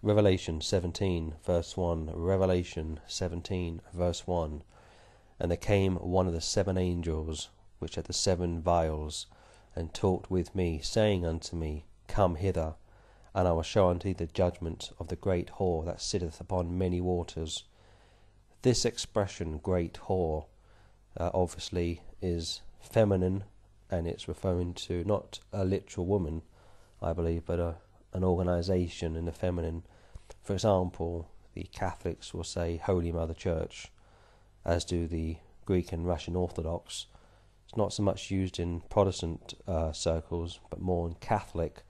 Revelation 17 verse 1. Revelation 17 verse 1. And there came one of the 7 angels which had the 7 vials, and talked with me, saying unto me, Come hither, and I will show unto thee the judgment of the great whore that sitteth upon many waters. This expression, great whore, obviously is feminine, and it's referring to not a literal woman, I believe, but an organisation in the feminine. For example, the Catholics will say Holy Mother Church, as do the Greek and Russian Orthodox. It's not so much used in Protestant circles, but more in Catholic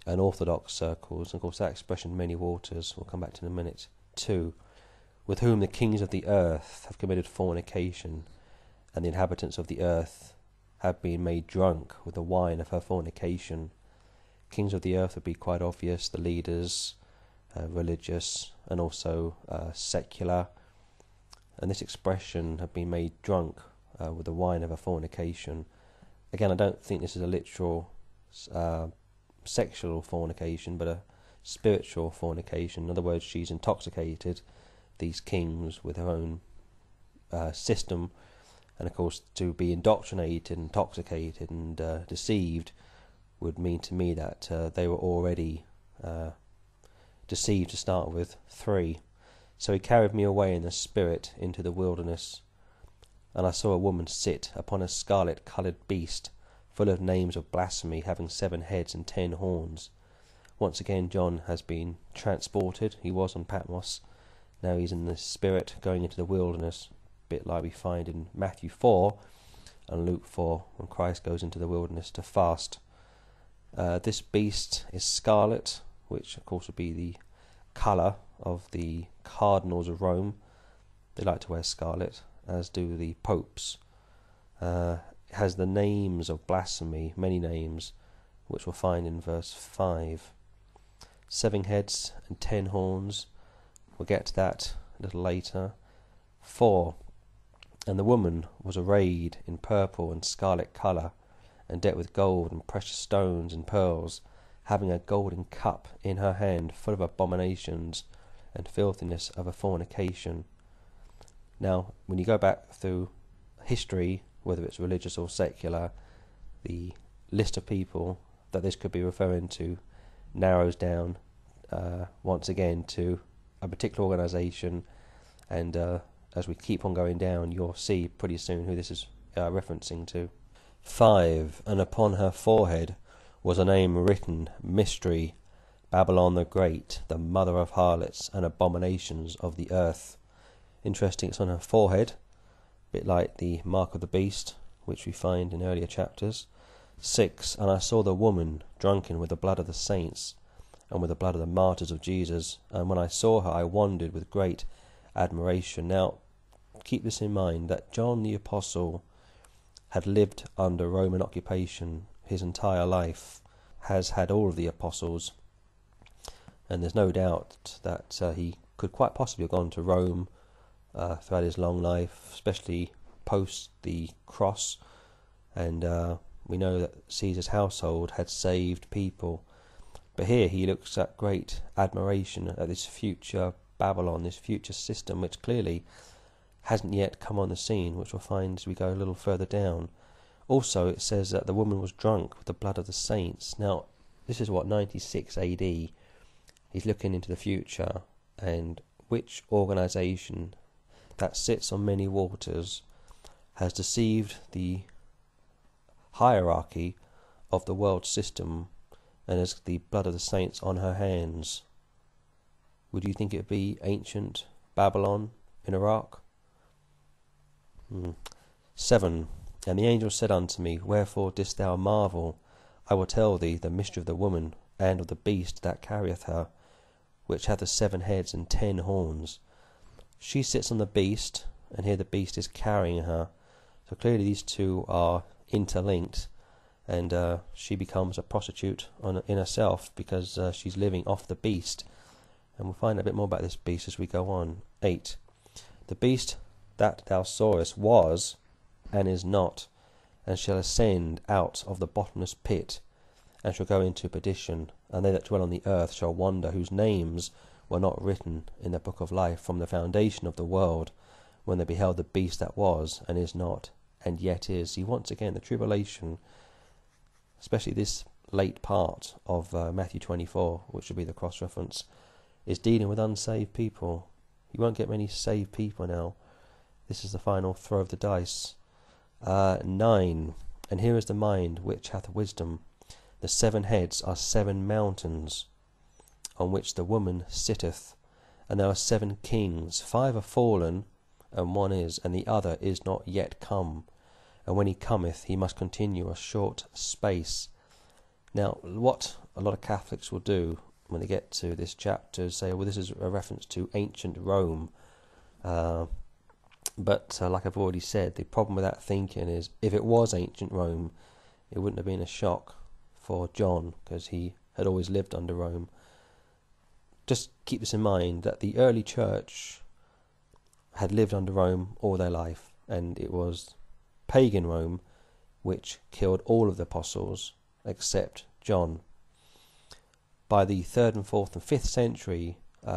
and Orthodox circles. And of course, that expression, many waters, we'll come back to in a minute. 2. With whom the kings of the earth have committed fornication, and the inhabitants of the earth have been made drunk with the wine of her fornication. Kings of the earth would be quite obvious, the leaders, religious, and also secular. And this expression have been made drunk with the wine of her fornication. Again, I don't think this is a literal sexual fornication, but a spiritual fornication. In other words, she's intoxicated these kings with her own system. And of course, to be indoctrinated, intoxicated, and deceived would mean to me that they were already deceived to start with. 3. So he carried me away in the spirit into the wilderness, and I saw a woman sit upon a scarlet-coloured beast, full of names of blasphemy, having 7 heads and 10 horns. Once again, John has been transported. He was on Patmos. Now he's in the spirit going into the wilderness, a bit like we find in Matthew 4 and Luke 4, when Christ goes into the wilderness to fast. This beast is scarlet, which of course would be the colour of the cardinals of Rome. They like to wear scarlet, as do the popes. It has the names of blasphemy, many names, which we'll find in verse 5. 7 heads and 10 horns. We'll get to that a little later. 4. And the woman was arrayed in purple and scarlet colour, and decked with gold and precious stones and pearls, having a golden cup in her hand, full of abominations and filthiness of a fornication. Now, when you go back through history, whether it's religious or secular, the list of people that this could be referring to narrows down once again to a particular organisation, and as we keep on going down, you'll see pretty soon who this is referencing to. 5. And upon her forehead was a name written, Mystery, Babylon the Great, the mother of harlots and abominations of the earth. Interesting, it's on her forehead, a bit like the mark of the beast, which we find in earlier chapters. 6. And I saw the woman drunken with the blood of the saints, and with the blood of the martyrs of Jesus. And when I saw her, I wondered with great admiration. Now, keep this in mind, that John the Apostle had lived under Roman occupation his entire life, has had all of the apostles, and there's no doubt that he could quite possibly have gone to Rome throughout his long life, especially post the cross. And we know that Caesar's household had saved people. But here he looks at great admiration at this future Babylon, this future system, which clearly hasn't yet come on the scene, which we'll find as we go a little further down. Also, it says that the woman was drunk with the blood of the saints. Now, this is what, 96 AD. He's looking into the future, and which organisation that sits on many waters has deceived the hierarchy of the world system and has the blood of the saints on her hands. Would you think it would be ancient Babylon in Iraq? 7. And the angel said unto me, Wherefore didst thou marvel? I will tell thee the mystery of the woman, and of the beast that carrieth her, which hath the 7 heads and 10 horns. She sits on the beast, and here the beast is carrying her. So clearly these two are interlinked, and she becomes a prostitute in herself, because she's living off the beast. And we'll find a bit more about this beast as we go on. 8. The beast that thou sawest was, and is not, and shall ascend out of the bottomless pit, and shall go into perdition, and they that dwell on the earth shall wonder, whose names were not written in the book of life from the foundation of the world, when they beheld the beast that was, and is not, and yet is. See, once again, the tribulation, especially this late part of Matthew 24, which will be the cross-reference, is dealing with unsaved people. You won't get many saved people now. This is the final throw of the dice. 9. And here is the mind which hath wisdom. The 7 heads are 7 mountains, on which the woman sitteth. And there are 7 kings. 5 are fallen, and 1 is, and the other is not yet come. And when he cometh, he must continue a short space. Now, what a lot of Catholics will do when they get to this chapter is say, well, this is a reference to ancient Rome. But like I've already said, the problem with that thinking is, if it was ancient Rome, it wouldn't have been a shock for John, because he had always lived under Rome. Just keep this in mind, that the early church had lived under Rome all their life, and it was pagan Rome which killed all of the apostles except John. By the 3rd and 4th and 5th century,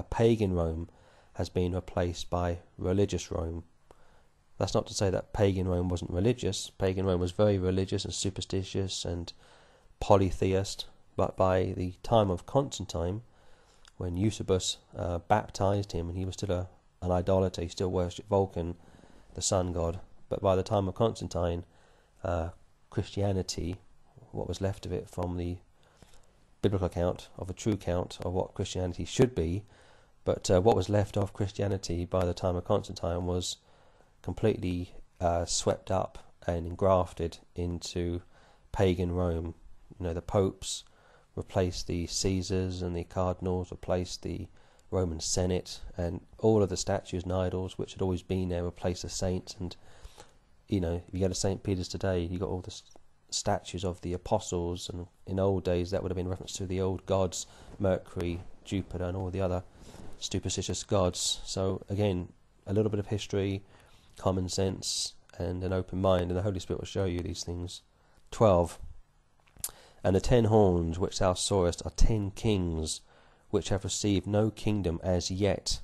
pagan Rome has been replaced by religious Rome. That's not to say that pagan Rome wasn't religious. Pagan Rome was very religious and superstitious and polytheist, but by the time of Constantine, when Eusebius baptized him, and he was still an idolater, he still worshipped Vulcan, the sun god, but by the time of Constantine, Christianity, what was left of it from the biblical account of a true count of what Christianity should be, but what was left of Christianity by the time of Constantine was completely swept up and engrafted into pagan Rome. You know, the popes replaced the Caesars, and the cardinals replaced the Roman Senate, and all of the statues and idols which had always been there replaced the saints. And you know, if you go to St. Peter's today, you got all the statues of the apostles, and in old days that would have been reference to the old gods, Mercury, Jupiter, and all the other superstitious gods. So again, a little bit of history, common sense, and an open mind, and the Holy Spirit will show you these things. 12. And the 10 horns which thou sawest are 10 kings, which have received no kingdom as yet,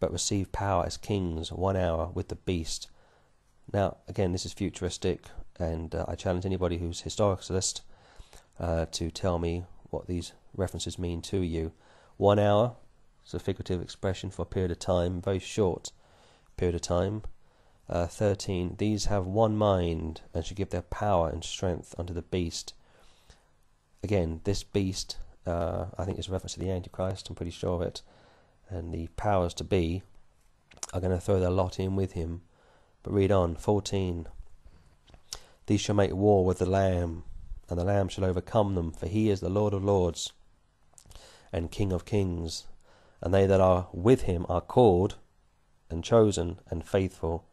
but receive power as kings 1 hour with the beast. Now, again, this is futuristic, and I challenge anybody who's historicist to tell me what these references mean to you. 1 hour is a figurative expression for a period of time, very short period of time. 13. These have one mind, and shall give their power and strength unto the beast. Again, this beast, I think is a reference to the Antichrist, I'm pretty sure of it, and the powers to be are going to throw their lot in with him. But read on. 14. These shall make war with the Lamb, and the Lamb shall overcome them, for he is the Lord of lords and King of kings, and they that are with him are called and chosen and faithful.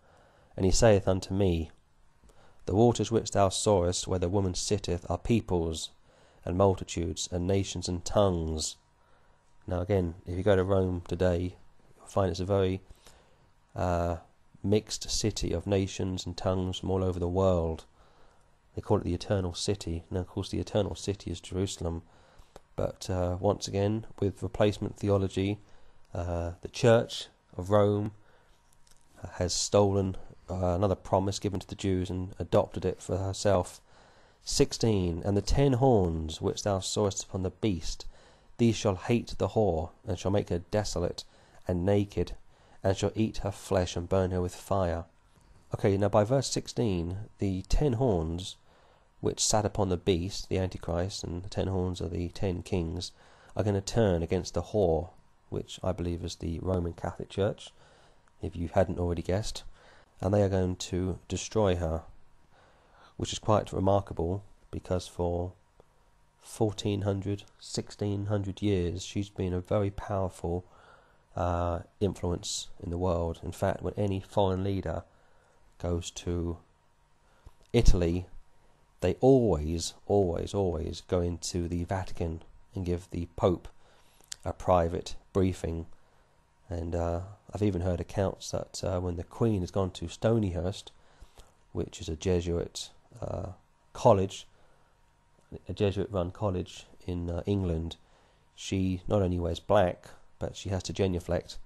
And he saith unto me, the waters which thou sawest where the woman sitteth are peoples and multitudes and nations and tongues. Now again, if you go to Rome today, you'll find it's a very mixed city of nations and tongues from all over the world. They call it the Eternal City. Now, of course, the Eternal City is Jerusalem. But once again, with replacement theology, the Church of Rome has stolen another promise given to the Jews and adopted it for herself. 16. And the 10 horns which thou sawest upon the beast, these shall hate the whore, and shall make her desolate and naked, and shall eat her flesh and burn her with fire. Okay, now by verse 16, the 10 horns which sat upon the beast, the Antichrist, and the 10 horns of the 10 kings, are going to turn against the whore, which I believe is the Roman Catholic Church, if you hadn't already guessed, and they are going to destroy her, which is quite remarkable, because for 1400, 1600 years she's been a very powerful influence in the world. In fact, when any foreign leader goes to Italy, they always go into the Vatican and give the Pope a private briefing. And I've even heard accounts that when the Queen has gone to Stonyhurst, which is a Jesuit college, a Jesuit-run college in England, she not only wears black, but she has to genuflect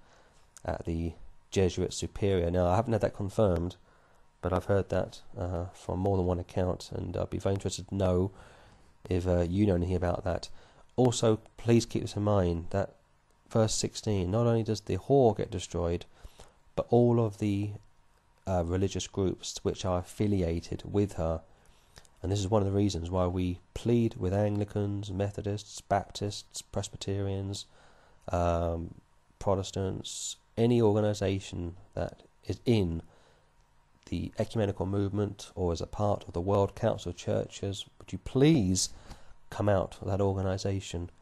at the Jesuit superior. Now, I haven't had that confirmed, but I've heard that from more than one account, and I'd be very interested to know if you know anything about that. Also, please keep this in mind, that verse 16, not only does the whore get destroyed, but all of the religious groups which are affiliated with her. And this is one of the reasons why we plead with Anglicans, Methodists, Baptists, Presbyterians, Protestants, any organisation that is in the ecumenical movement or as a part of the World Council of Churches. Would you please come out of that organisation